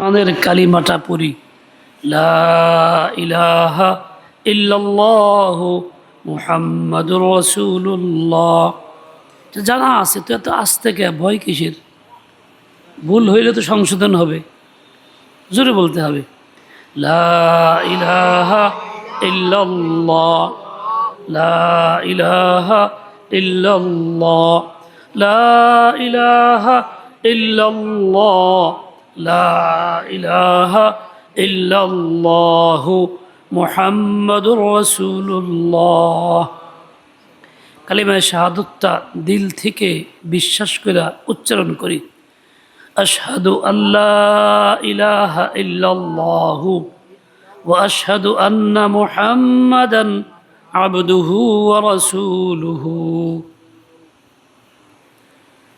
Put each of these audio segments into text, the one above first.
আমাদের কালিমাটা পড়ি, লা ইলাহা ইল্লাল্লাহু মুহাম্মাদুর রাসূলুল্লাহ। জানা আছে তো, এত আস্তে কে, ভয় কিসের? ভুল হইলে তো সংশোধন হবে, জোরে বলতে হবে। লা ইলাহা ইল্লাল্লাহ, লা ইলাহা ইল্লাল্লাহ, লা ইলাহা ইল্লাল্লাহ, লা ইলাহা ইল্লাল্লাহু মুহাম্মাদুর রাসূলুল্লাহ। কালিমায়ে শাহাদাতটা দিল থেকে বিশ্বাস করে উচ্চারণ করি। আশহাদু আল্লা ইলাহা ইল্লাল্লাহু ওয়া আশহাদু আন্না মুহাম্মাদান আবদুহু ওয়া রাসূলুহু।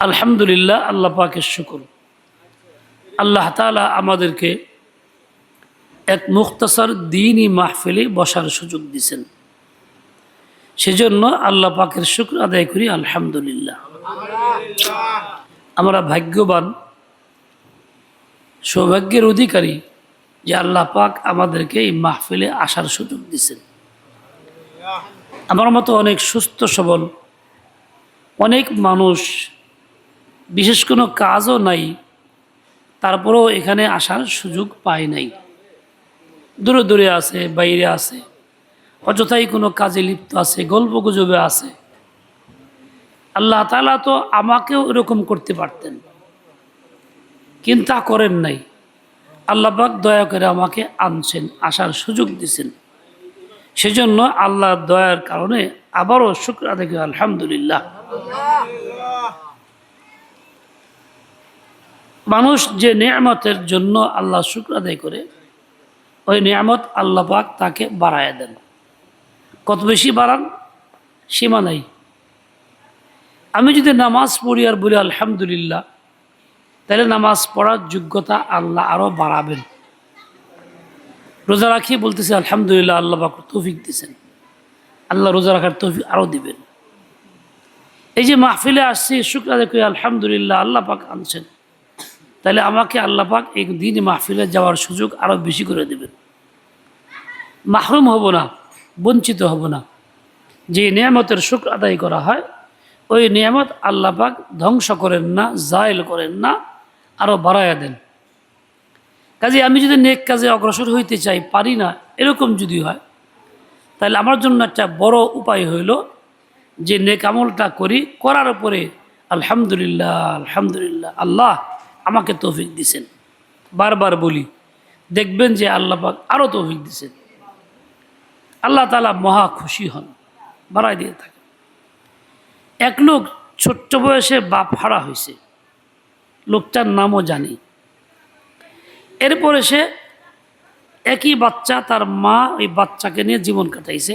আলহামদুলিল্লাহ, আল্লাহ পাকের শুকর। আল্লাহ তাআলা আমাদেরকে এক মুখতাসার দ্বীনি মাহফিলে বসার সুযোগ দিয়েছেন, সেজন্য আল্লাহ পাকের শুকর আদায় করি। আলহামদুলিল্লাহ, আমরা ভাগ্যবান, সৌভাগ্যের অধিকারী যে আল্লাহ পাক আমাদেরকে এই মাহফিলে আসার সুযোগ দিয়েছেন। আমার মতো অনেক সুস্থ সবল অনেক মানুষ, বিশেষ কোনো কাজও নাই, তারপরেও এখানে আসার সুযোগ পায় নাই। দূরে দূরে আছে, বাইরে আছে, অযথাই কোনো কাজে লিপ্ত আছে, গল্প গুজবে আছে। আল্লাহ তাআলা তো আমাকেও এরকম করতে পারতেন, কিন্তু তা করেন নাই। আল্লাহ পাক দয়া করে আমাকে আনছেন, আসার সুযোগ দিয়েছেন। সেজন্য আল্লাহর দয়ার কারণে আবারও শুকর আদায় করি। আলহামদুলিল্লাহ। মানুষ যে নিয়ামতের জন্য আল্লাহ শুকর আদায় করে, ওই নিয়ামত আল্লাহ পাক তাকে বাড়ায় দেন। কত বেশি বাড়ান, সীমা নাই। আমি যদি নামাজ পড়ি আর বলি আলহামদুলিল্লাহ, তাহলে নামাজ পড়ার যোগ্যতা আল্লাহ আরও বাড়াবেন। রোজা রাখি বলতেছে আলহামদুলিল্লাহ, আল্লাহ পাক তৌফিক দিয়েছেন, আল্লাহ রোজা রাখার তৌফিক আরও দিবেন। এই যে মাহফিলে আসছি, শুকর আদায় করি আলহামদুলিল্লাহ, আল্লাহ পাক আনছেন, তাহলে আমাকে আল্লাহ পাক এই দিন মাহফিলে যাওয়ার সুযোগ আরও বেশি করে দেবেন। মাহরুম হব না, বঞ্চিত হব না। যে নিয়ামতের শুকর আদায় করা হয়, ওই নিয়ামত আল্লাহ পাক ধ্বংস করেন না, জায়েল করেন না, আরও বাড়াইয়া দেন। কাজে আমি যদি নেক কাজে অগ্রসর হইতে চাই, পারি না, এরকম যদি হয়, তাহলে আমার জন্য একটা বড় উপায় হইল যে নেক আমলটা করি, করার পরে আলহামদুলিল্লাহ আলহামদুলিল্লাহ, আল্লাহ আমাকে তৌফিক দিছেন। বারবার বলি, দেখবেন যে আল্লাহ পাক আরও তৌফিক দিছেন। আল্লাহ তাআলা মহা খুশি হন, বাড়াই দিয়ে থাকেন। এক লোক ছোট্ট বয়সে বাপ হারা হয়েছে, লোকটার নামও জানি। এরপরে সে একই বাচ্চা, তার মা ওই বাচ্চাকে নিয়ে জীবন কাটাইছে,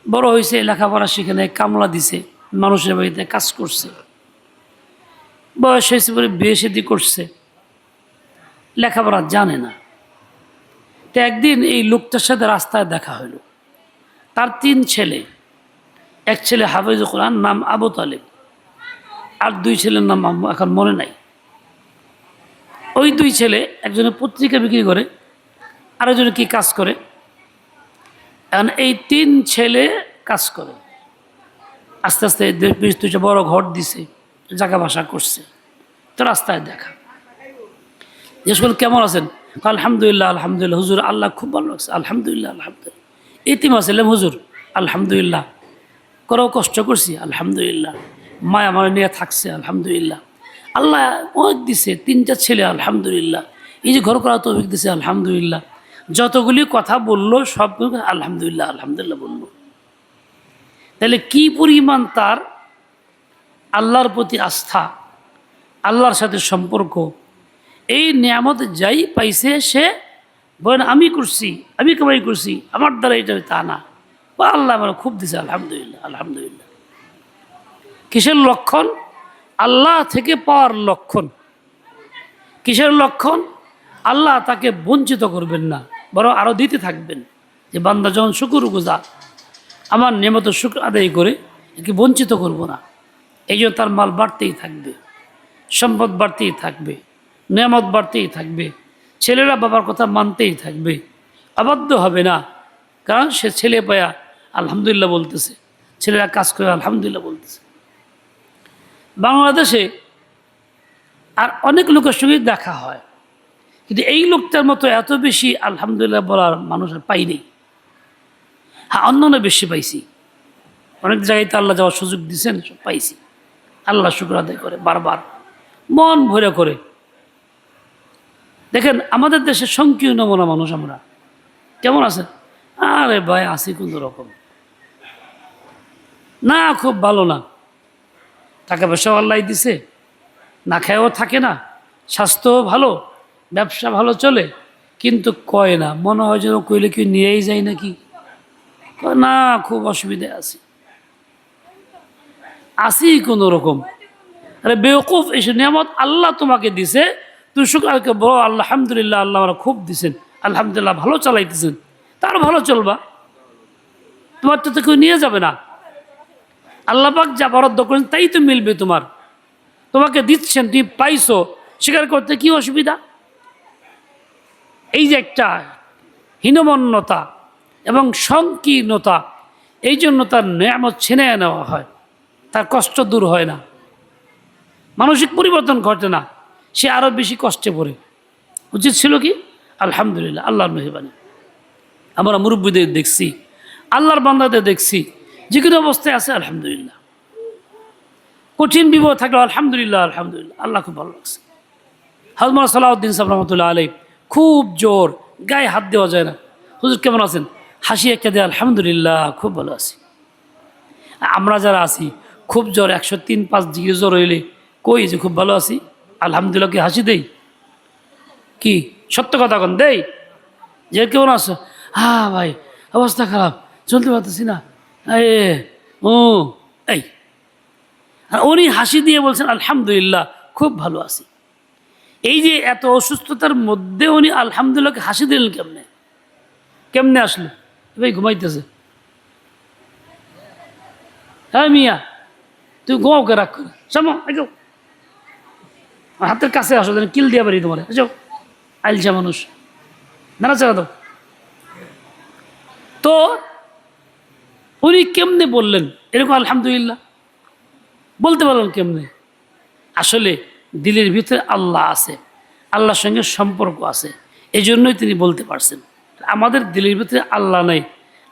বড় হয়েছে, লেখাপড়া সেখানে কামলা দিছে, মানুষের বাড়িতে কাজ করছে, বয়স হয়েছে বলে বিয়ে শাদী করছে, লেখাপড়া জানে না। তো একদিন এই লোকটার সাথে রাস্তায় দেখা হলো। তার 3 ছেলে, এক ছেলে হাফেজুল কোরআন, নাম আবু তালেব, আর 2 ছেলের নাম এখন মনে নাই। ওই 2 ছেলে, একজনে পত্রিকা বিক্রি করে, আরেকজনে কি কাজ করে। এখন এই 3 ছেলে কাজ করে, আস্তে আস্তে 20-25টা বড় ঘর দিছে, জায়গা বাসা করছে। তো রাস্তায় দেখা, জিজ্ঞেস করল কেমন আছেন? আলহামদুলিল্লাহ আলহামদুলিল্লাহ হুজুর, আল্লাহ খুব ভালো লাগছে, আলহামদুলিল্লাহ আলহামদুলিল্লাহ। এতিম আছিলাম হুজুর, আলহামদুলিল্লাহ। করাও কষ্ট করছি, আলহামদুলিল্লাহ। মায় আমার নিয়ে থাকছে, আলহামদুলিল্লাহ। আল্লাহ অনেক দিছে, 3টা ছেলে, আলহামদুলিল্লাহ। এই যে ঘর করা তৌফিক দিছে, আলহামদুলিল্লাহ। যতগুলি কথা বললো সব আলহামদুলিল্লাহ আলহামদুলিল্লাহ বললো। তাহলে কি পরিমাণ তার আল্লাহর প্রতি আস্থা, আল্লাহর সাথে সম্পর্ক। এই নিয়ামত যাই পাইছে, সে বলেন আমি করছি, আমি কামাই করছি, আমার দ্বারা এটা তা না, বা আল্লাহ আমার খুব দিছে, আলহামদুলিল্লাহ আলহামদুলিল্লাহ। কিসের লক্ষণ? আল্লাহ থেকে পাওয়ার লক্ষণ। কিসের লক্ষণ? আল্লাহ তাকে বঞ্চিত করবেন না, বরং আরও দিতে থাকবেন। যে বান্দা যখন শুকরগুজার, আমার নিয়মিত শুকর আদায় করে একে বঞ্চিত করব না, এই জন্য তার মাল বাড়তেই থাকবে, সম্পদ বাড়তেই থাকবে, নিয়ামত বাড়তেই থাকবে, ছেলেরা বাবার কথা মানতেই থাকবে, অবাধ্য হবে না, কারণ সে ছেলে পায়া আলহামদুলিল্লাহ বলতেছে, ছেলেরা কাজ করে আলহামদুলিল্লাহ বলতেছে। বাংলাদেশে আর অনেক লোকের সঙ্গে দেখা হয়, কিন্তু এই লোকটার মতো এত বেশি আলহামদুলিল্লাহ বলার মানুষ আর পাইনি। হ্যাঁ, অন্যান্য বেশি পাইছি, অনেক জায়গায় তো আল্লাহ যাওয়ার সুযোগ দিয়েছেন, সব পাইছি। আল্লাহ শুকর আদায় করে বারবার মন ভরে করে। দেখেন আমাদের দেশে সংকীর্ণ মনা মানুষ আমরা, কেমন আছেন? আরে ভাই আছি কোন রকম, না খুব ভালো না, টাকা পয়সাও আল্লাহ দিছে, না খেয়েও থাকে না, স্বাস্থ্যও ভালো, ব্যবসা ভালো চলে, কিন্তু কয় না, মনে হয় যেন কইলে কেউ নিয়েই যায় নাকি, কয় না খুব অসুবিধায় আছি কোনো রকম। আরে বেওকুফ, এসে নিয়ামত আল্লাহ তোমাকে দিছে, তুই শুক্রকে বলো আলহামদুলিল্লাহ, আল্লাহ আমরা খুব দিছেন, আলহামদুলিল্লাহ ভালো চালাইতেছেন, তার ভালো চলবা, তোমার তো কেউ নিয়ে যাবে না। আল্লাহ পাক যা বরাদ্দ করেন তাই তো মিলবে তোমার, তোমাকে দিচ্ছেন, তুমি পাইছো, স্বীকার করতে কি অসুবিধা? এই যে একটা হীনমন্যতা এবং সংকীর্ণতা, এই জন্য তার নিয়ামত ছিনিয়ে নেওয়া হয়, তার কষ্ট দূর হয় না, মানসিক পরিবর্তন ঘটে না, সে আরও বেশি কষ্টে পড়ে। উচিত ছিল কি আলহামদুলিল্লাহ, আল্লাহর মেহরবানি। আমরা মুরব্বীদের দেখছি, আল্লাহর বান্দাদের দেখছি, যে কোনো অবস্থায় আছে আলহামদুলিল্লাহ, কঠিন বিপদ থাকলো আলহামদুলিল্লাহ, আলহামদুলিল্লাহ, আল্লাহ খুব ভালো লাগছে। হযরত সালাউদ্দিন সাহেব রহমতুল্লাহ আলাইহি খুব জোর, গায়ে হাত দেওয়া যায় না, হুজুর কেমন আছেন, হাসি একটা দিয়ে আলহামদুলিল্লাহ খুব ভালো আছি। আমরা যারা আছি খুব জ্বর 103-105 ডিগ্রি জ্বর হইলে কই যে খুব ভালো আছি, আলহামদুলিল্লাহ কি হাসি দেই? কি সত্য কথা কন দেই যে কেমন আছো? হ্যাঁ ভাই অবস্থা খারাপ, চলতে পারতেছি না, ও এই, আর উনি হাসি দিয়ে বলছেন আলহামদুলিল্লাহ খুব ভালো আছি। এই যে এত অসুস্থতার মধ্যে উনি আলহামদুলিল্লাহকে হাসি দিলেন কেমনে? কেমনে আসলো? ভাই ঘুমাইতেছে, হ্যাঁ মিয়া তুই ঘুমাওকে রাখ করে সামো, হাতের কাছে আসো, কিল দিয়া পারি তোমার, যাও আইলসা মানুষ, নাড়াচাড়া দাও। তো উনি কেমনে বললেন এরকম আলহামদুলিল্লাহ? বলতে পারলেন কেমনে? আসলে দিলের ভিতরে আল্লাহ আছে, আল্লাহর সঙ্গে সম্পর্ক আছে, এই জন্যই তিনি বলতে পারছেন। আমাদের দিলের ভিতরে আল্লাহ নাই,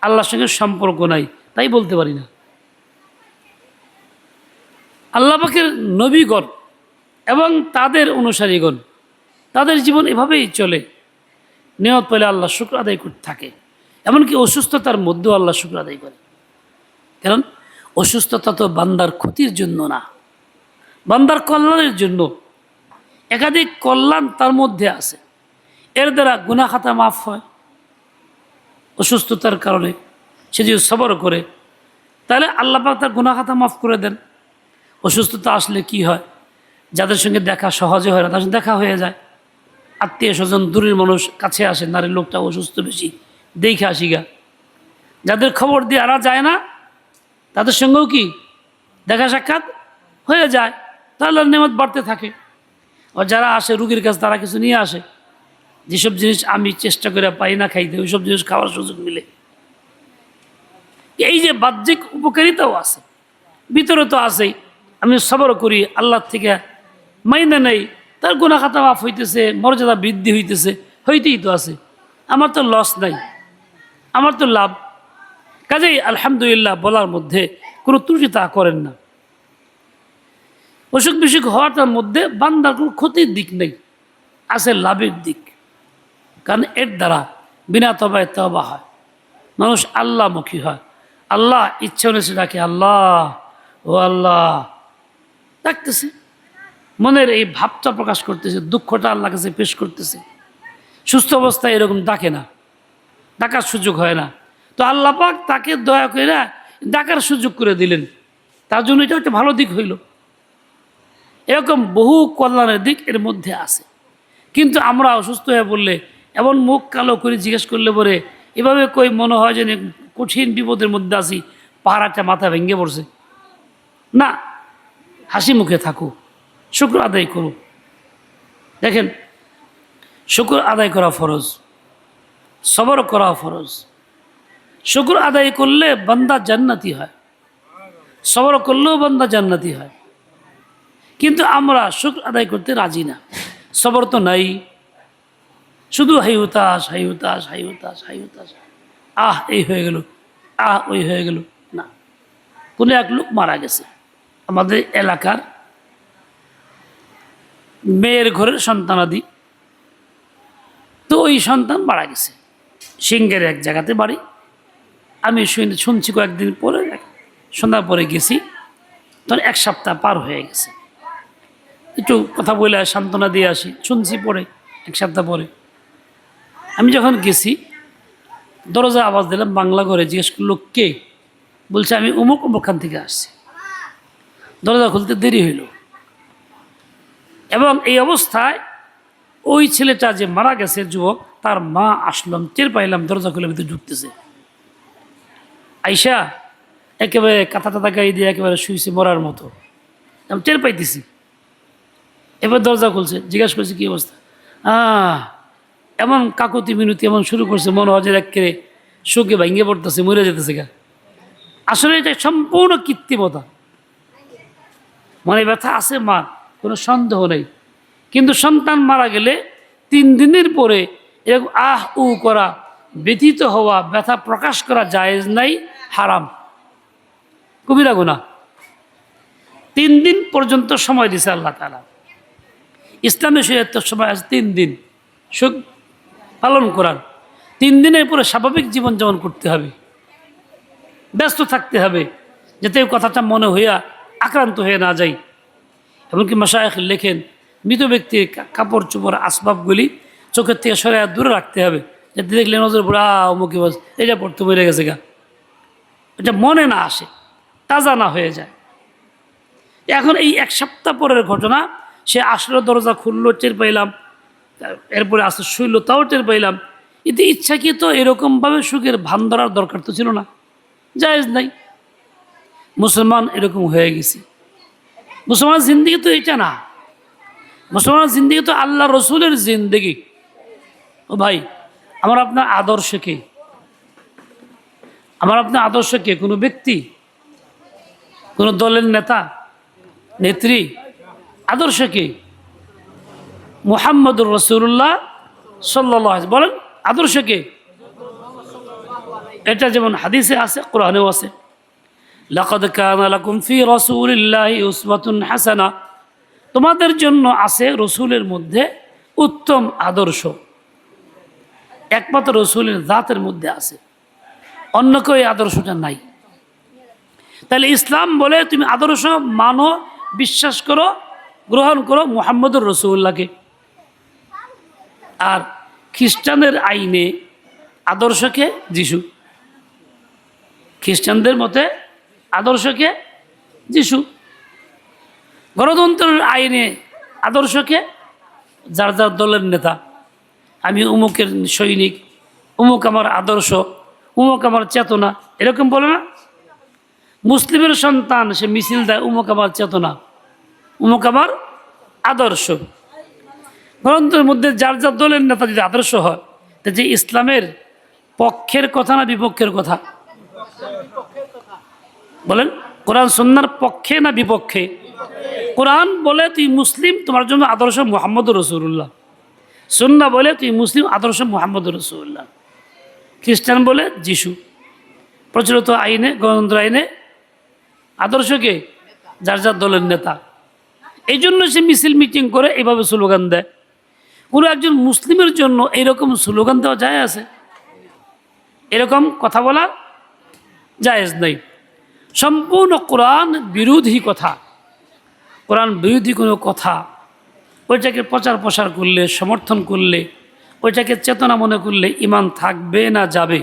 আল্লাহর সঙ্গে সম্পর্ক নাই, তাই বলতে পারি না। আল্লাহ পাকের নবীগণ এবং তাদের অনুসারীগণ, তাদের জীবন এভাবেই চলে, নিয়ত পেলে আল্লাহ শুকর আদায় করতে থাকে, এমনকি অসুস্থতার মধ্যেও আল্লাহ শুকর আদায় করে। কারণ অসুস্থতা তো বান্দার ক্ষতির জন্য না, বান্দার কল্যাণের জন্য। একাধিক কল্যাণ তার মধ্যে আছে, এর দ্বারা গুনাহ খাতা মাফ হয়। অসুস্থতার কারণে সে যদি সবর করে, তাহলে আল্লাহ পাক তার গুনাহ খাতা মাফ করে দেন। অসুস্থতা আসলে কি হয়, যাদের সঙ্গে দেখা সহজে হয় না তাদের সঙ্গে দেখা হয়ে যায়, আত্মীয় স্বজন দূরের মানুষ কাছে আসে, নারীর লোকটা অসুস্থ বেশি দেখে আসিগা, যাদের খবর দিয়ে আনা যায় না তাদের সঙ্গেও কি দেখা সাক্ষাৎ হয়ে যায়, তাহলে নেমত বাড়তে থাকে। আর যারা আসে রুগীর কাছে, তারা কিছু নিয়ে আসে, যেসব জিনিস আমি চেষ্টা করে পাই না খাইতে, ওইসব জিনিস খাওয়ার সুযোগ মিলে। এই যে বাহ্যিক উপকারিতাও আছে, ভিতরে তো আছেই। আমি সবর করি, আল্লাহর থেকে মাইনা নেই, তার গুনাহ খাতা মাফ হইতেছে, মর্যাদা বৃদ্ধি হইতেছে, হইতেই তো আছে। আমার তো লস নাই, আমার তো লাভ। কাজেই আলহামদুলিল্লাহ বলার মধ্যে কোনো ত্রুটি তা করেন না। অসুখ বিসুখ হওয়াটার মধ্যে বান্দার কোনো ক্ষতির দিক নেই, আছে লাভের দিক। কারণ এর দ্বারা বিনা তবায় তবা হয়, মানুষ আল্লাহমুখী হয়, আল্লাহ ইচ্ছা অনুযায়ী ডাকে, আল্লাহ ও আল্লাহ ডাকতেছে, মনের এই ভাবটা প্রকাশ করতেছে, দুঃখটা আল্লাহর কাছে পেশ করতেছে। সুস্থ অবস্থায় এরকম ডাকে না, ডাকার সুযোগ হয় না। তো আল্লাহ পাক তাকে দয়া করে ডাকার সুযোগ করে দিলেন, তার জন্য এটা একটা ভালো দিক হইল। এরকম বহু কল্যাণের দিক এর মধ্যে আছে। কিন্তু আমরা অসুস্থ হয়ে পড়লে, এমন মুখ কালো করে জিজ্ঞেস করলে পরে এভাবে কই মনে হয় যে কঠিন বিপদের মধ্যে আছি, পাহাড়টা মাথা ভেঙে পড়ছে। না, হাসি মুখে থাকো, শুকর আদায় করো। দেখেন শুকর আদায় করা ফরজ, সবর করা ফরজ। শুকর আদায় করলে বান্দা জান্নাতি হয়, সবর করলেও বান্দা জান্নাতি হয়। কিন্তু আমরা শুকর আদায় করতে রাজি না, সবর তো নাই, শুধু হাই হুতাশ হাই হুতাশ হাই হুতাশ হাই হুতাশ, আহ এই হয়ে গেল, আহ ওই হয়ে গেল। না, কোনো এক লোক মারা গেছে আমাদের এলাকার, মেয়ের ঘরের সন্তানাদি, তো ওই সন্তান মারা গেছে, সিংহের এক জায়গাতে বাড়ি। আমি শুনছি কয়েকদিন পরে, সন্ধ্যার পরে গেছি, তখন এক সপ্তাহ পার হয়ে গেছে। একটু কথা বলে সান্ত্বনা দিয়ে আসি, শুনছি পরে এক সপ্তাহ পরে। আমি যখন গেছি দরজা আওয়াজ দিলাম, বাংলা ঘরে, জিজ্ঞেস করলো কে? বলছে আমি অমুক অমুকখান থেকে আসছি। দরজা খুলতে দেরি হইল, এবং এই অবস্থায় ওই ছেলেটা যে মারা গেছে যুবক, তার মা আসলাম, টের পাইলাম দরজা খুলে ভিতরে ঢুকতেছে। আইসা একেবারে কাঁথা টাথা গাই দিয়ে একেবারে শুয়েছে মরার মতো, আমি টের পাইতেছি। এবার দরজা খুলছে, জিজ্ঞাসা করছে কী অবস্থা? এমন কাকুতি মিনতি এমন শুরু করছে, মনে হয় যে একেবারে শোকে ভেঙে পড়তেছে, মরে যেতেছে গা। আসলে এটা সম্পূর্ণ কৃত্রিমতা, মানে ব্যথা আছে মার, কোনো সন্দেহ নেই। কিন্তু সন্তান মারা গেলে 3 দিনের পরে এরকম আহ উ করা, ব্যথিত হওয়া, ব্যথা প্রকাশ করা জায়েজ নাই, হারাম, কবিরা গুনাহ। 3 দিন পর্যন্ত সময় দিছে আল্লাহ তাআলা। ইসলামের শরীয়তের সময় আছে 3 দিন শোক পালন করার। 3 দিনের পরে স্বাভাবিক জীবনযাপন করতে হবে, ব্যস্ত থাকতে হবে, যাতে ওই কথাটা মনে হইয়া আক্রান্ত হয়ে না যায়। এমনকি মাশায়েখ লেখেন, মৃত ব্যক্তির কাপড় চোপড় আসবাবগুলি চোখের থেকে সরে দূরে রাখতে হবে, যাতে দেখলে নজর পড়ে অমুকি বস এটা পড়তে মরে গেছে গা, এটা মনে না আসে, তাজা না হয়ে যায়। এখন এই 1 সপ্তাহ পরের ঘটনা, সে আসলো, দরজা খুললো, টের পাইলাম, এরপরে আসতে শুইল, তাও টের পাইলাম। এতে ইচ্ছাকৃত এরকমভাবে সুখের ভান ধরার দরকার তো ছিল না, জায়েজ নাই। মুসলমান এরকম হয়ে গেছে। মুসলমান জিন্দিগি তো এটা না, মুসলমান জিন্দিগি তো আল্লাহ রসুলের জিন্দিগি। ও ভাই, আমার আপনার আদর্শ কে? আমার আপনার আদর্শ কে? কোনো ব্যক্তি, কোনো দলের নেতা নেত্রী? আদর্শ কে? মুহাম্মদুর রাসূলুল্লাহ সাল্লাল্লাহু আলাইহি, বলেন আদর্শ কে? এটা যেমন হাদিসে আছে, কোরআনেও আছে, লাকাদ কানা লাকুম ফি রাসূলিল্লাহি উসওয়াতুন হাসানাহ, তোমাদের জন্য আছে রসুলের মধ্যে উত্তম আদর্শ। একমাত্র রসুলের জাতের মধ্যে আছে, অন্য কেউ এই আদর্শটা নাই। তাহলে ইসলাম বলে তুমি আদর্শ মানো, বিশ্বাস করো, গ্রহণ করো মুহাম্মদুর রাসূলুল্লাহকে। আর খ্রিস্টানদের আইনে আদর্শকে যিশু, খ্রিস্টানদের মতে আদর্শকে যিশু। গণতন্ত্রের আইনে আদর্শকে যার যার দলের নেতা। আমি অমুকের সৈনিক, অমুক আমার আদর্শ, অমুক আমার চেতনা, এরকম বলে না? মুসলিমের সন্তান সে মিছিল দেয়, অমুক আমার চেতনা, অমুক আমার আদর্শ। গণতন্ত্রের মধ্যে যার যার দলের নেতা যদি আদর্শ হয়, তা যে ইসলামের পক্ষের কথা না বিপক্ষের কথা? বলেন, কোরআন সুন্নাহর পক্ষে না বিপক্ষে? কোরআন বলে তুই মুসলিম, তোমার জন্য আদর্শ মুহাম্মদুর রাসূলুল্লাহ। সুন্নাহ বলে তুই মুসলিম, আদর্শ মুহাম্মদুর রাসূলুল্লাহ। খ্রিস্টান বলে যিশু। প্রচলিত আইনে, গণতন্ত্র আইনে আদর্শকে যার যার দলের নেতা। এই জন্য সে মিছিল মিটিং করে এইভাবে স্লোগান দেয়। কোনো একজন মুসলিমের জন্য এইরকম স্লোগান দেওয়া যায় আছে? এরকম কথা বলা জায়েজ নেই। সম্পূর্ণ কোরআন বিরোধী কথা, কোরআন বিরোধী কোনো কথা ওইটাকে প্রচার প্রসার করলে, সমর্থন করলে, ওইটাকে চেতনা মনে করলে ঈমান থাকবে না যাবে?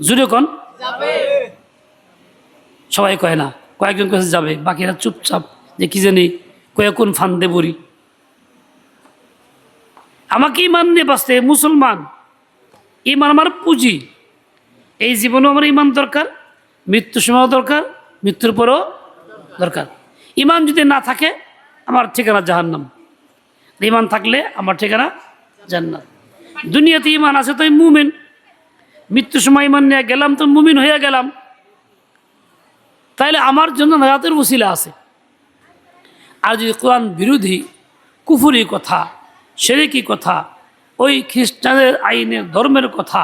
জুড়ে কোন? সবাই কয় না, কয়েকজন কাছে যাবে, বাকিরা চুপচাপ যে কি জানি কয়ে কোন ফান্দে বড়ি। আমাকে ঈমান নিয়ে বাঁচতে, মুসলমান, ঈমান আমার পুঁজি। এই জীবনেও আমার ঈমান দরকার, মৃত্যুর সময়ও দরকার, মৃত্যুর পরেও দরকার। ঈমান যদি না থাকে আমার ঠিকানা জাহান্নাম, ঈমান থাকলে আমার ঠিকানা জান্নাত। দুনিয়াতে ইমান আছে তো মুমিন, মৃত্যুর সময় ইমান নিয়ে গেলাম তো মুমিন হয়ে গেলাম, তাইলে আমার জন্য নাজাতের ওসিলা আছে। আর যদি কোরআন বিরোধী কুফরি কথা, শিরকি কথা, ওই খ্রিস্টানের আইনের ধর্মের কথা,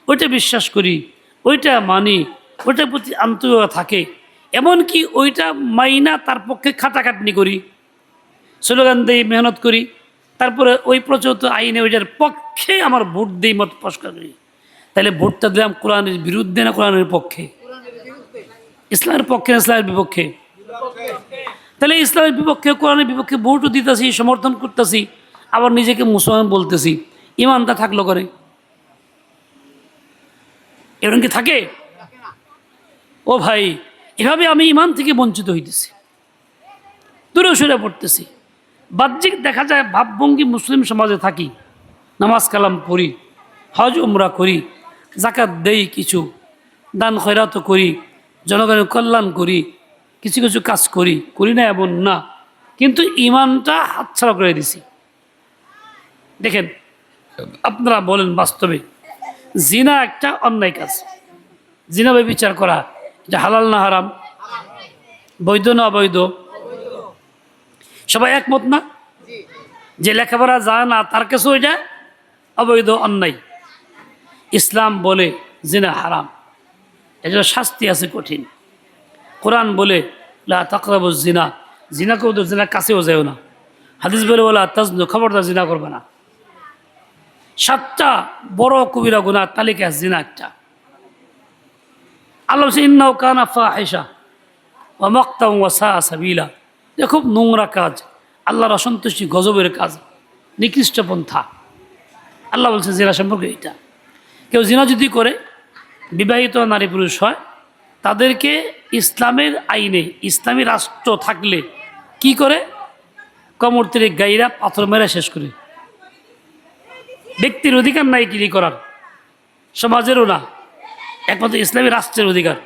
ওইটা বিশ্বাস করি, ওইটা মানি, ওইটার প্রতি আন্তরিকতা থাকে, এমনকি ওইটা মাইনা তার পক্ষে খাটাখাটনি করি, স্লোগান দিই, মেহনত করি, তারপরে ওই প্রচলিত আইনে ওইটার পক্ষে আমার ভোট দিই, মত প্রস্কার করি, তাহলে ভোটটা দিলাম কোরআনের বিরুদ্ধে না কোরআনের পক্ষে? ইসলামের পক্ষে না ইসলামের বিপক্ষে? তাহলে ইসলামের বিপক্ষে, কোরআনের বিপক্ষে ভোটও দিতেছি, সমর্থন করতেছি, আবার নিজেকে মুসলমান বলতেছি, ইমানটা থাকলো করে? এরকম কি থাকে? ও ভাই, এভাবে আমি ইমান থেকে বঞ্চিত হইতেছি, দূরে সরে পড়তেছি। বাহ্যিক দেখা যায় ভাবভঙ্গি মুসলিম সমাজে থাকি, নামাজ কালাম পড়ি, হজ উমরা করি, জাকাত দেই, কিছু দান খয়রাত করি, জনগণের কল্যাণ করি, কিছু কিছু কাজ করি, করি না এমন না, কিন্তু ইমানটা হাতছাড়া করে দিছি। দেখেন, আপনারা বলেন বাস্তবে জিনা একটা অন্যায় কাজ, জিনা বিচার করা, এটা হালাল না হারাম? বৈধ না অবৈধ? সবাই একমত না? যে লেখাপড়া যায় না তার কাছেও এটা অবৈধ, অন্যায়। ইসলাম বলে জিনা হারাম, এজন্য শাস্তি আছে কঠিন। কোরআন বলে লা তাকরাবুজ জিনা, জিনা কেউ তো জিনার কাছেও যাও না। হাদিস বলে ওয়ালা তাজনু, খবরদার জিনা করবে না। 7টা বড় কবিরা গুনাহ তালিকা জিনা একটা। আল্লাহ বলছে ইন্নাহু কানা ফাহিশা ওয়া মাকতাউ ওয়া সাআ সাবিলা, এটা খুব নোংরা কাজ, আল্লাহর অসন্তুষ্টি, গজবের কাজ, নিকৃষ্ট পন্থা। আল্লাহ বলছে জিনা সম্পর্কে এটা। কেউ জিনা যদি করে, বিবাহিত নারী পুরুষ হয়, তাদেরকে ইসলামের আইনে, ইসলামী রাষ্ট্র থাকলে কি করে? কোমর থেকে গাইরা পাথর মেরে শেষ করে। ব্যক্তির অধিকার নাই কি করার, সমাজেরও না, একমাত্র ইসলামী রাষ্ট্রের অধিকার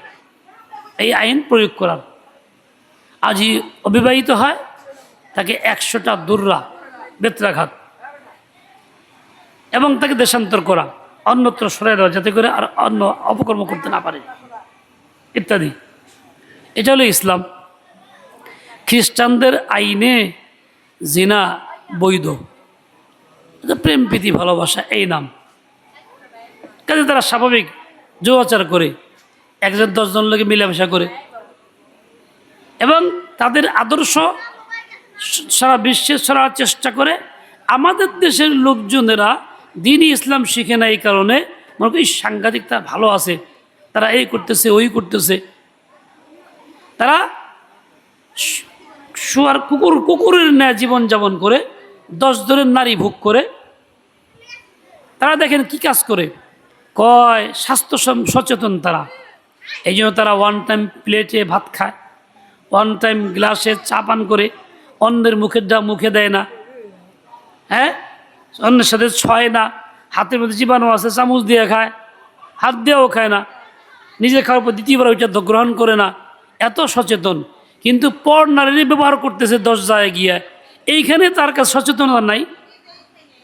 এই আইন প্রয়োগ করার। আজই অবিবাহিত হয়, তাকে 100টা দুর্রা, বেত্রাঘাত, এবং তাকে দেশান্তর করা, অন্যত্র সরাই দেওয়া, যাতে করে আর অন্য অপকর্ম করতে না পারে, ইত্যাদি। এটা হলো ইসলাম। খ্রিস্টানদের আইনে জিনা বৈধ, প্রেম প্রীতি ভালোবাসা এই নাম, কাজে তারা স্বাভাবিক যৌচার করে, 1-10 জন লোকে মিলামেশা করে, এবং তাদের আদর্শ সারা বিশ্বে ছড়ার চেষ্টা করে। আমাদের দেশের লোকজনেরা দিনই ইসলাম শিখে না, এই কারণে মনে করি সাংঘাতিক, তারা ভালো আছে, তারা এই করতেছে ওই করতেছে, তারা শুয়ার কুকুরের ন্যায় জীবনযাপন করে, 10 ধরের নারী ভোগ করে। তারা দেখেন কি কাজ করে, কয় স্বাস্থ্য সচেতন তারা, এই জন্য তারা 1 টাইম প্লেটে ভাত খায়, 1 টাইম গ্লাসে চা পান করে, অন্যের মুখে দেয় না, হ্যাঁ, অন্যের সাথে ছয় না, হাতের মধ্যে জীবাণু আছে চামচ দিয়ে খায়, হাত দিয়েও খায় না, নিজে খাওয়ার পর দ্বিতীয়বার ওইটা গ্রহণ করে না, এত সচেতন। কিন্তু পর নারী ব্যবহার করতেছে 10 জায়গায় গিয়ে, এইখানে তার কাছে সচেতনতা নাই,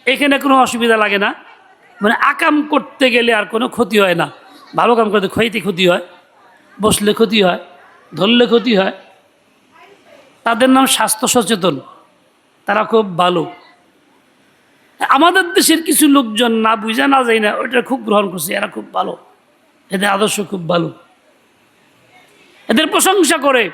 এখানে কোনো অসুবিধা লাগে না, মানে আকাম করতে গেলে আর কোনো ক্ষতি হয় না, ভালো কাম করতে খাইতে ক্ষতি হয়, বসলে ক্ষতি হয়, ধরলে ক্ষতি হয়। তাদের নাম স্বাস্থ্য সচেতন, তারা খুব ভালো। আমাদের দেশের কিছু লোকজন না বুঝা না যায় না, ওইটা খুব গ্রহণ করছে, এরা খুব ভালো, এদের আদর্শ খুব ভালো, এদের প্রশংসা করে,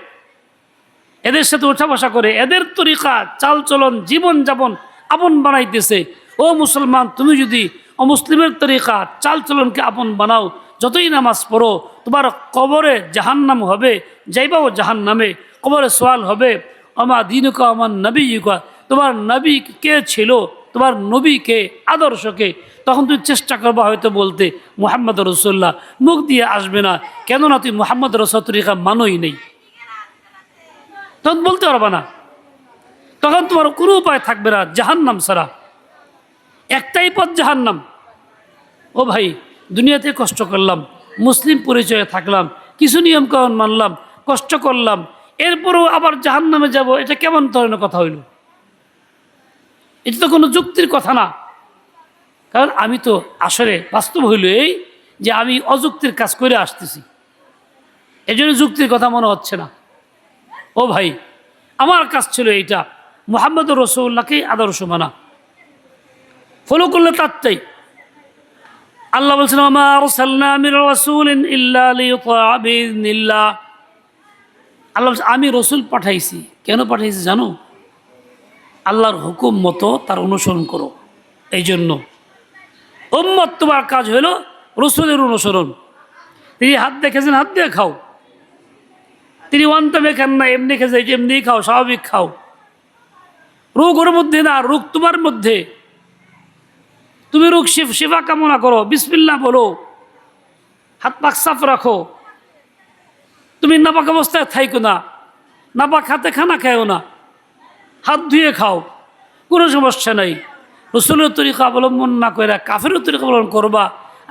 এদের সাথে ওঠা বসা করে, এদের তরিকা চালচলন জীবনযাপন আপন বানাইতেছে। ও মুসলমান, তুমি যদি অমুসলিমের তরিকা চালচলনকে আপন বানাও, যতই নামাজ পড়ো, তোমার কবরে জাহান্নাম হবে, যাইবাও জাহান্নামে, কবরে সওয়াল হবে, আমা দিনুকা আমার নবীকা, তোমার নবী কে ছিল, তোমার নবী কে, আদর্শ কে। তখন তুমি চেষ্টা করবা হয়তো বলতে মুহাম্মদ রাসূলুল্লাহ, মুখ দিয়ে আসবে না, কেননা তুই মুহাম্মদ রাসূলের তরিকা মানোই নেই, তখন বলতে পারবা না, তখন তোমার কোনো উপায় থাকবে না, জাহান্নাম ছাড়া, একটাই পথ জাহান্নাম। ও ভাই, দুনিয়াতে কষ্ট করলাম, মুসলিম পরিচয়ে থাকলাম, কিছু নিয়মকানুন মানলাম, কষ্ট করলাম, এরপরেও আবার জাহান্নামে যাব, এটা কেমন ধরনের কথা হইল? এটা তো কোনো যুক্তির কথা না। কারণ আমি তো আসলে বাস্তব হইল এই যে আমি অযুক্তির কাজ করে আসতেছি, এই জন্য যুক্তির কথা মনে হচ্ছে না। ও ভাই, আমার কাজ ছিল এইটা, মুহাম্মদ রসুল্লাহকে আদর্শ মানা, ফলো করলে তারটাই। আল্লাহ বলছেন ওমা আরসালনা মির রাসূলিন ইল্লা লিইউতা বিইذনিল্লাহ। আল্লাহ বলছেন আমি রসুল পাঠাইছি, কেন পাঠাইছি জানো? আল্লাহর হুকুম মতো তার অনুসরণ করো। এই জন্য উম্মত তোমার কাজ হলো রসুলের অনুসরণ। তিনি হাত দেখেছেন, হাত দিয়ে খাও। তিনি ওয়ান্তামে খান না, এমনি খেয়েছে এমনি খাও, স্বাভাবিক খাও। রোগ ওর মধ্যে না, রোগ তোমার মধ্যে। তুমি রোগ শিফা কামনা করো, বিসমিল্লাহ বলো, হাত পাক সাফ রাখো। তুমি নাপাক অবস্থায় থাইকো না, নাপাক হাতে খানা খাও না, হাত ধুয়ে খাও, কোনো সমস্যা নাই। রসুলের তরিকা অবলম্বন না করে কাফের তরিকা অবলম্বন করবা,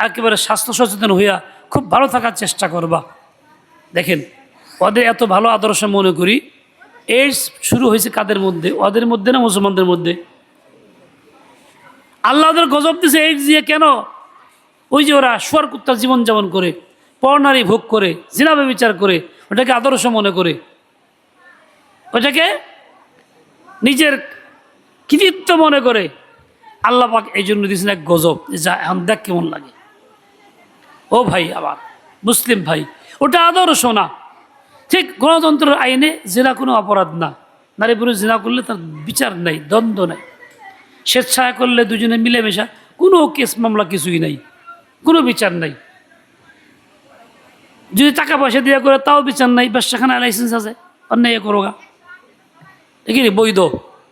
একেবারে স্বাস্থ্য সচেতন হইয়া খুব ভালো থাকার চেষ্টা করবা। দেখেন ওদের এত ভালো আদর্শ মনে করি, এইডস শুরু হয়েছে কাদের মধ্যে? ওদের মধ্যে না মুসলমানদের মধ্যে? আল্লাহ ওদের গজব দিছে এইডস দিয়ে। কেন? ওই যে ওরা শুয়ার কুত্তার জীবনযাপন করে, পরনারী ভোগ করে, জিনা ব্যভিচার করে, ওটাকে আদর্শ মনে করে, ওটাকে নিজের কৃতিত্ব মনে করে। আল্লাহ পাক এই জন্য দিয়েছেন এক গজব, যা এখন দেখ কেমন লাগে। ও ভাই, আবার মুসলিম ভাই, ওটা আদর্শ না। ঠিক গণতন্ত্রের আইনে জিনা কোনো অপরাধ না, নারী পুরুষ জিনা করলে তার বিচার নাই, দ্বন্দ্ব নাই। স্বেচ্ছায় করলে দুজনে মিলেমিশা, কোনো কেস মামলা কিছুই নাই, কোনো বিচার নাই। যদি টাকা পয়সা দিয়ে করে তাও বিচার নাই, ব্যবসাখানা লাইসেন্স আছে, অন্যায় করোগা, দেখিনি বৈধ,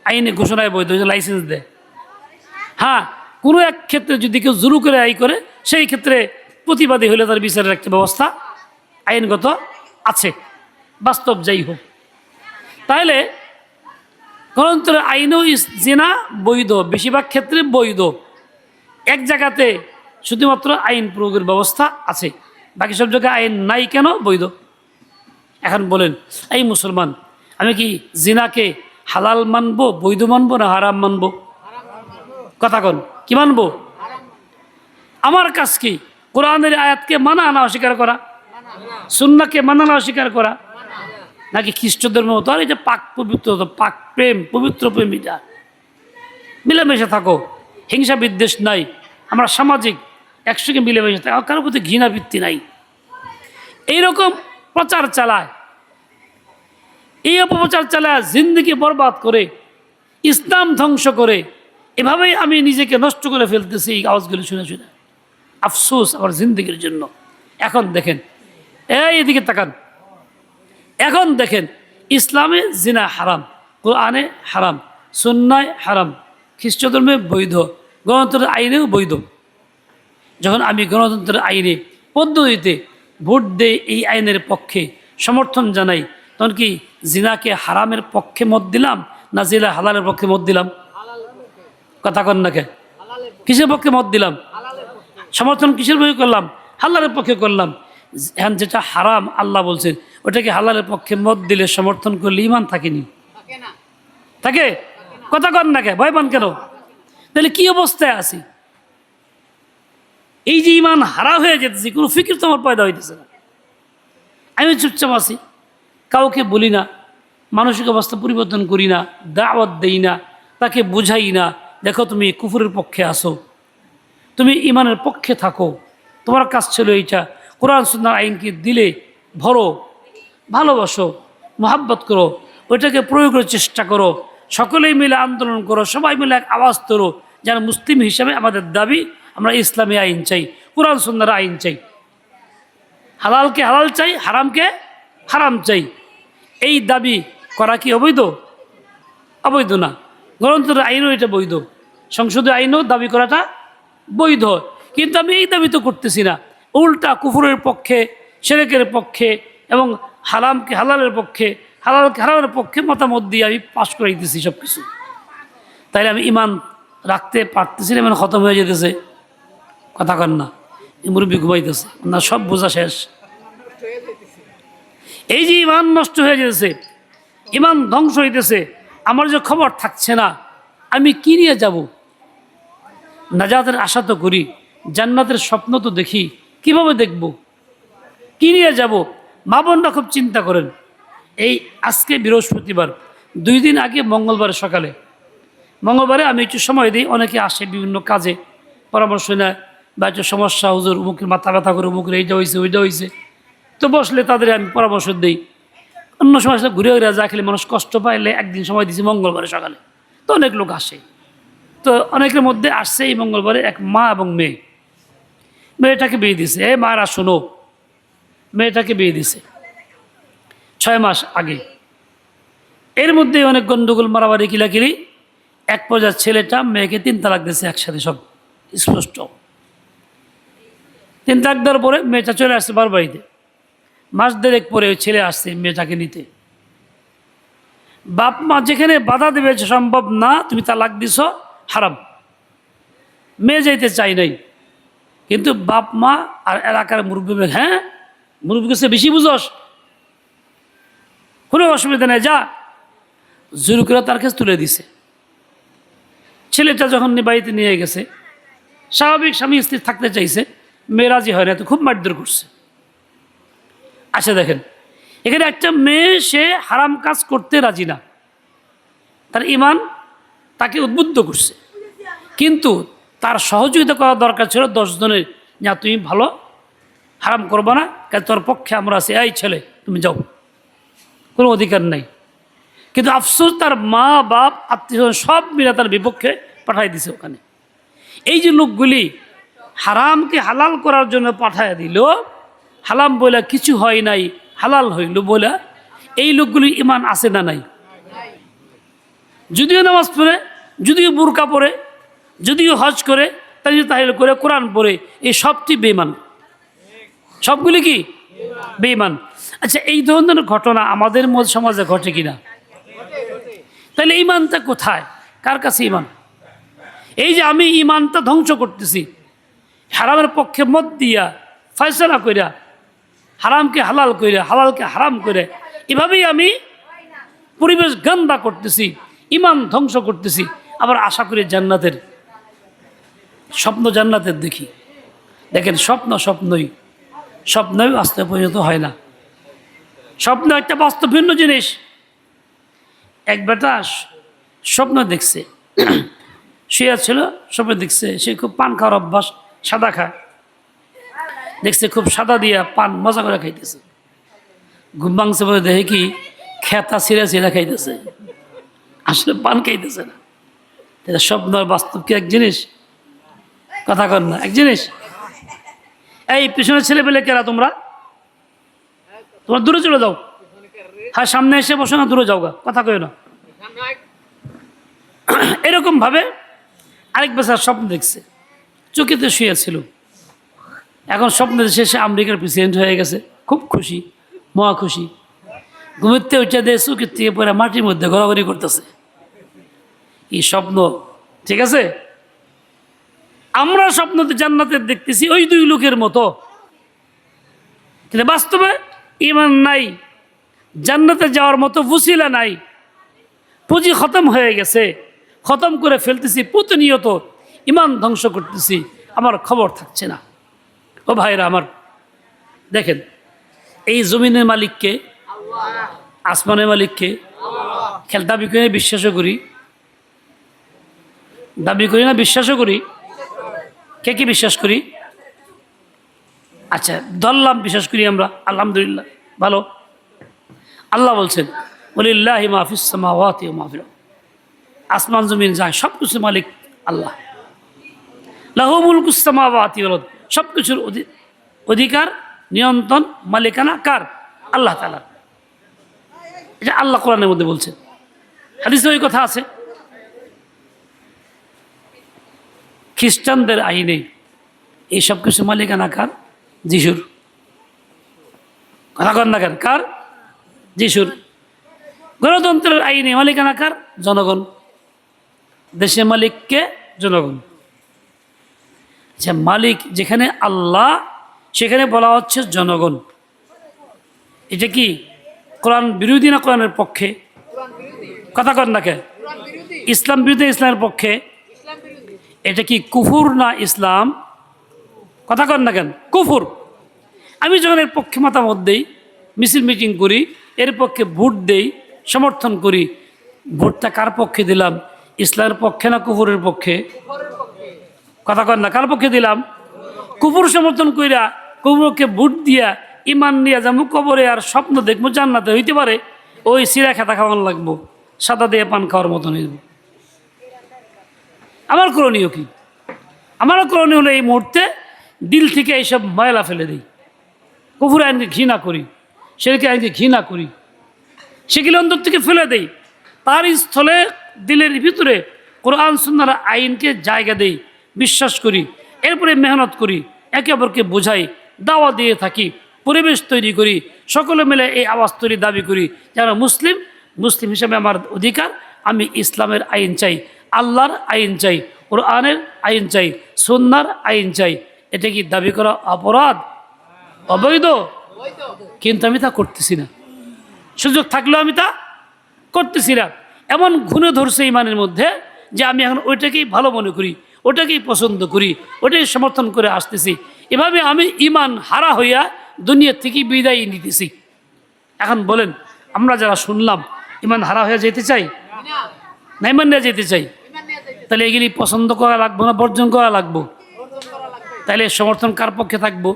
আইনে ঘোষণায় বৈধ, লাইসেন্স দেয়। হ্যাঁ, কোনো এক ক্ষেত্রে যদি কেউ জোর করে আয় করে, সেই ক্ষেত্রে প্রতিবাদী হলে তার বিচারের একটা ব্যবস্থা আইনগত আছে, বাস্তব যাই হোক। তাহলে গণতন্ত্রের আইনও জিনা বৈধ, বেশিরভাগ ক্ষেত্রে বৈধ। এক জায়গাতে শুধুমাত্র আইন প্রয়োগের ব্যবস্থা আছে, বাকি সব জায়গায় আইন নাই। কেন? বৈধ। এখন বলেন, এই মুসলমান, আমি কি জিনাকে হালাল মানবো, বৈধ মানবো, না হারাম মানবো? কথা কন, কি মানবো? আমার কাজ কি? কোরআনের আয়াতকে মানা না অস্বীকার করা? সুন্নাহকে মানা না অস্বীকার করা? নাকি খ্রিস্ট ধর্মের মতো আর এটা পাক পবিত্র, পাক প্রেম, পবিত্র প্রেম, এটা মিলেমিশে থাকো, হিংসা বিদ্বেষ নাই, আমরা সামাজিক একসঙ্গে মিলেমিশে থাকো, কারোর প্রতি ঘৃণা বৃত্তি নাই। এইরকম প্রচার চালায়, এই অপপ্রচার চালায় জিন্দেগি বরবাদ করে, ইসলাম ধ্বংস করে। এভাবেই আমি নিজেকে নষ্ট করে ফেলতেছি এই আওয়াজগুলি শুনে শুনে। আফসোস আমার জিন্দেগির জন্য। এখন দেখেন, এদিকে তাকান, এখন দেখেন, ইসলামে জিনা হারাম, কোরআনে হারাম, সুন্নায় হারাম, খ্রিস্ট ধর্মে বৈধ, গণতন্ত্রের আইনেও বৈধ। যখন আমি গণতন্ত্রের আইনে পদ্ধতিতে ভোট দিয়ে এই আইনের পক্ষে সমর্থন জানাই, তখন কি জিনাকে হারামের পক্ষে মত দিলাম, না জিনা হালালের পক্ষে মত দিলাম? কথা কন না কে? কিসের পক্ষে মত দিলাম? সমর্থন কিসের পক্ষে করলাম? হালালের পক্ষে করলাম। এখন যেটা হারাম আল্লাহ বলছেন, ওটাকে হালালের পক্ষে মত দিলে, সমর্থন করলে ইমান থাকেনি? থাকে? কথা কন না কে? ভয় পান কেন? তাহলে কি অবস্থায় আছি? এই যে ইমান হারা হয়ে যেতেছি, কোনো ফিকির তো আমার পয়দা হইতেছে না। আমি চুপচাপ আছি, কাউকে বলি না, মানসিক অবস্থা পরিবর্তন করি না, দাওয়াত দেই না, তাকে বুঝাই না, দেখো তুমি কুফরের পক্ষে আসো, তুমি ইমানের পক্ষে থাকো, তোমার কাজ ছিল এইটা। কোরআন সুন্নাহর আইনকে দিলে ভরো, ভালোবাসো, মোহাব্বত করো, ওইটাকে প্রয়োগের চেষ্টা করো, সকলেই মিলে আন্দোলন করো, সবাই মিলে এক আওয়াজ তোলো, যেন মুসলিম হিসাবে আমাদের দাবি, আমরা ইসলামী আইন চাই, কোরআন সুন্নাহর আইন চাই, হালালকে হালাল চাই, হারামকে হারাম চাই। এই দাবি করা কি অবৈধ? অবৈধ না। গণতন্ত্রের আইনও এটা বৈধ, সংসদীয় আইনও দাবি করাটা বৈধ। কিন্তু আমি এই দাবি তো করতেছি না, উল্টা কুফরের পক্ষে, শিরকের পক্ষে এবং হারামকে হালালের পক্ষে, হালালকে হারামের পক্ষে মতামত দিয়ে আমি পাশ করে দিতেছি সব কিছু। তাইলে আমি ইমান রাখতে পারতেছি না, মানে খতম হয়ে যেতেছে। কথা কন না, মুরব্বী ঘুমাইতেছে না, সব বোঝা শেষ। এই যে ইমান নষ্ট হয়ে যেতেছে, ইমান ধ্বংস হইতেছে, আমার যে খবর থাকছে না, আমি কি নিয়ে যাব? নাজাতের আশা তো করি, জান্নাতের স্বপ্ন তো দেখি, কিভাবে দেখব, কি নিয়ে যাব? মা বোনরা খুব চিন্তা করেন। এই আজকে বৃহস্পতিবার, 2 দিন আগে মঙ্গলবার সকালে, মঙ্গলবারে আমি একটু সময় দিই, অনেকে আসে বিভিন্ন কাজে পরামর্শ নেয়, বা একটু সমস্যা, হুজুর উমুকের মাথা ব্যথা করে, উমুকের এইটা হয়েছে ওইটা হয়েছে, তো বসলে তাদের আমি পরামর্শ দিই। অন্য সময় ঘুরে ঘুরে যা খেলে মানুষ কষ্ট পাইলে একদিন সময় দিয়েছি মঙ্গলবারে সকালে, তো অনেক লোক আসে। তো অনেকের মধ্যে আসছে এই মঙ্গলবারে এক মা এবং মেয়ে, মেয়েটাকে বিয়ে দিছে। মারা শোনো, মেয়েটাকে বিয়ে দিছে 6 মাস আগে। এর মধ্যে অনেক গন্ডগোল, মারামারি, কিলাকিলি। এক পর্যায়ে ছেলেটা মেয়েকে 3 তালাক দিয়েছে একসাথে, সব স্পষ্ট। 3 তালাক দেওয়ার পরে মেয়েটা চলে আসছে বাবার বাড়িতে। মাস 1.5 পরে ওই ছেলে আসছে মেয়েটাকে নিতে। বাপ মা যেখানে বাধা দেবে যে সম্ভব না, তুমি তালাক দিছ, হারাম, মেয়ে যাইতে চাই নাই। কিন্তু বাপ মা আর এলাকার মুরব্বী, হ্যাঁ মুরব্বী কাছে বেশি বুঝস, কোনো অসুবিধা নেই, যা, জোর করে তার কাছে তুলে দিছে। ছেলেটা যখন বাড়িতে নিয়ে গেছে, স্বাভাবিক স্বামী স্ত্রী থাকতে চাইছে, মেয়ে রাজি হয় না, তো খুব মারধর করছে। আচ্ছা দেখেন, এখানে একটা মেয়ে, সে হারাম কাজ করতে রাজি না, তার ঈমান তাকে উদ্বুদ্ধ করছে, কিন্তু তার সহযোগিতা করা দরকার ছিল 10 জনের, না তুমি ভালো, হারাম করবো না, কারণ তোর পক্ষে আমরা আছি, এই ছেলে তুমি যাও, কোনো অধিকার নাই। কিন্তু আফসোস, তার মা বাপ আত্মীয় সব মিলে তার বিপক্ষে পাঠাই দিছে ওখানে। এই যে লোকগুলি হারামকে হালাল করার জন্য পাঠায় দিল, হালাম বলে কিছু হয় নাই, হালাল হইল বলে, এই লোকগুলি ঈমান আছে না নাই? যদিও নামাজ পড়ে, যদিও বুরকা পড়ে, যদিও হজ করে, তাহলে করে, কোরআন পড়ে, এই সবটি বেঈমান, সবগুলি কি বেঈমান। আচ্ছা, এই ধরনের ঘটনা আমাদের সমাজে ঘটে কিনা? তাহলে ঈমানটা কোথায়, কার কাছে ঈমান? এই যে আমি ঈমানটা ধ্বংস করতেছি, হারামের পক্ষে মত দিয়া, ফয়সালা কইরা, হারামকে হালাল কইরা, হালালকে হারাম করে, এভাবেই আমি পরিবেশ গান্দা করতেছি, ঈমান ধ্বংস করতেছি। আবার আশা করি জান্নাতের স্বপ্ন, জান্নাতের দেখি। দেখেন, স্বপ্নই বাস্তবে পরিণত হয় না। স্বপ্ন একটা বাস্তব ভিন্ন জিনিস। এক বেটা স্বপ্ন দেখছে, শুয়ে ছিল, স্বপ্ন দেখছে সে খুব পান খাওয়ার অভ্যাস, সাদা খায়, দেখছে খুব সাদা দিয়া পান মজা করে খাইতেছে। ঘুম ভাঙছে বলে দেখে কি খেতা ছিঁড়া খাইতেছে, আসলে পান খাইতেছে না। স্বপ্ন আর বাস্তব কি এক জিনিস? কথা কর না, এক জিনিস। এই পিছনে ছেলে পেলে কেরা তোমরা দূরে চলে যাও, হ্যাঁ সামনে এসে বসো না, দূরে যাও গা, কথা কয় না। এরকম ভাবে আরেক বেচার স্বপ্ন দেখছে, চকিতে শুয়েছিল, এখন স্বপ্ন দেশে সে আমেরিকার প্রেসিডেন্ট হয়ে গেছে, খুব খুশি, মহা খুশি। ঘুমিতে উঠে দিয়ে চকির থেকে পরে মাটির মধ্যে ঘোরাঘুরি করতেছে। এই স্বপ্ন, ঠিক আছে? আমরা স্বপ্নতে জান্নাতের দেখতেছি ওই 2 লোকের মতো, কিন্তু বাস্তবে ঈমান নাই, জান্নাতে যাওয়ার মতো ওসিলা নাই, পুঁজি খতম হয়ে গেছে, খতম করে ফেলতেছি, প্রতিনিয়ত ঈমান ধ্বংস করতেছি, আমার খবর থাকছে না। ও ভাইরা আমার, দেখেন, এই জমিনের মালিককে, আসমানের মালিককে, খেল দাবি করি না, বিশ্বাসও করি, দাবি করি না, বিশ্বাসও করি। কে কি বিশ্বাস করি? আচ্ছা ধরলাম বিশ্বাস করি আমরা, আলহামদুলিল্লাহ, ভালো। আল্লাহ বলছেন, ওয়ালিল্লাহি মা ফিস সামাওয়াতি ওয়া মা ফিল আরদ, আসমান জমিন যা সব কিছুর মালিক আল্লাহ। লাহু মুলকুস সামাওয়াতি ওয়াল আরদ, সব কিছুর অধিকার, নিয়ন্ত্রণ, মালিকানা কার? আল্লাহ তাআলা। এটা আল্লাহ কোরআনের মধ্যে বলছেন, হাদিসে ওই কথা আছে। খ্রিস্টানদের আইনে এই সব কিছু মালিকানা কার? যিশুর। কথা কন না কেন? কার? যিশুর। গণতন্ত্রের আইনে মালিকানা কার? জনগণ। দেশের মালিককে? জনগণ। আচ্ছা, মালিক যেখানে আল্লাহ, সেখানে বলা হচ্ছে জনগণ। এটা কি কোরআন বিরোধী না কোরআনের পক্ষে? কথা কন না কেন? ইসলাম বিরোধী, ইসলামের পক্ষে? এটা কি কুফুর না ইসলাম? কথা কন না কেন? কুফুর। আমি যখন এর পক্ষে মতামত দেই, মিছিল মিটিং করি, এর পক্ষে ভোট দেই, সমর্থন করি, ভোটটা কার পক্ষে দিলাম? ইসলামের পক্ষে না কুফুরের পক্ষে? কথা কন না, কার পক্ষে দিলাম? কুফুর সমর্থন কইরা কুফুরকে ভোট দিয়া ইমান নিয়ে যাবো কবরে আর স্বপ্ন দেখবো জান্নাতে হইতে পারে, ওই সিরা খেতা খাওয়ান লাগবো, সাদা দিয়ে পান খাওয়ার মতন হইব। আমার করণীয় কি? আমারও করণীয় হলো এই মুহূর্তে দিল থেকে এইসব ময়লা ফেলে দিই, কুফুর আইনকে ঘৃণা করি, সেটাকে আইনকে ঘৃণা করি, সেগুলো অন্তর থেকে ফেলে দেই, তার স্থলে দিলের ভিতরে কোরআন সুন্নাহর আইনকে জায়গা দেই, বিশ্বাস করি, এরপরে মেহনত করি, একে অপরকে বোঝাই, দাওয়া দিয়ে থাকি, পরিবেশ তৈরি করি, সকলে মিলে এই আওয়াজ তৈরি দাবি করি যেন মুসলিম মুসলিম হিসেবে আমার অধিকার, আমি ইসলামের আইন চাই, আল্লাহর আইন চাই, কোরআনের আইন চাই, সুন্নাহর আইন চাই। এটা কি দাবি করা অপরাধ? অবৈধ? কিন্তু আমি তা করতেছি না। সুযোগ থাকলেও আমি তা করতেছি না। এমন ঘুণে ধরছে ইমানের মধ্যে যে আমি এখন ওইটাকেই ভালো মনে করি, ওটাকেই পছন্দ করি, ওটাই সমর্থন করে আসতেছি। এভাবে আমি ইমান হারা হইয়া দুনিয়া থেকে বিদায় নিতেছি। এখন বলেন, আমরা যারা শুনলাম ইমান হারা হয়ে যেতে চাই না ইমান নিয়ে যেতে চাই? তাহলে এগুলি পছন্দ করা লাগবো না বর্জন করা লাগবো? তাহলে সমর্থন কার পক্ষে থাকবো?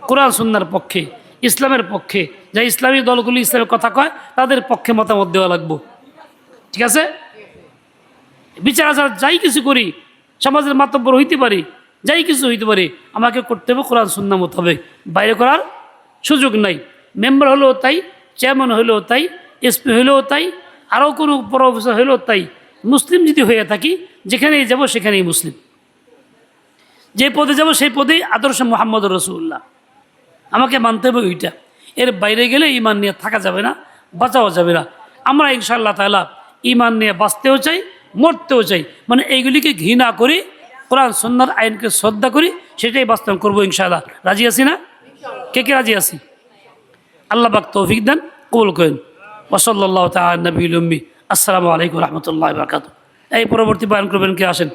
কোরআন সুন্নাহর পক্ষে, ইসলামের পক্ষে। যা ইসলামী দলগুলি ইসলামের কথা কয় তাদের পক্ষে মতামত দেওয়া লাগবো। ঠিক আছে? বিচার আচার যাই কিছু করি, সমাজের মাতব্বর হইতে পারি, যাই কিছু হইতে পারি, আমাকে করতে হবে কোরআন সুন্নাহ মত হবে, বাইরে করার সুযোগ নাই। মেম্বার হলেও তাই, চেয়ারম্যান হলেও তাই, এসপি হলেও তাই, আরও কোনো বড় অফিসার হলেও তাই। মুসলিম যদি হয়ে থাকি, যেখানেই যাব সেখানেই মুসলিম, যে পদে যাব সেই পদেই আদর্শ মুহাম্মদ রাসূলুল্লাহ, আমাকে মানতে হবে ওইটা। এর বাইরে গেলে ইমান নিয়ে থাকা যাবে না, বাঁচাও যাবে না। আমরা ইনশাআল্লাহ তাআলা ইমান নিয়ে বাঁচতেও চাই, মরতেও চাই, মানে এইগুলিকে ঘৃণা করি, কোরআন সুন্নাহর আইনকে শ্রদ্ধা করি, সেটাই বাস্তবায়ন করবো ইনশাআল্লাহ। রাজি আছি না? কে কে রাজি আছি? আল্লাহ পাক তৌফিক দেন, কবুল করেন। ওয়া সাল্লাল্লাহু তাআলা আলা নবিয়িল উম্মি। আসসালামু আলাইকুম ওয়া রাহমাতুল্লাহি ওয়া বারাকাতুহু। এই পরবর্তী বয়ান করবেন কে? আসেন।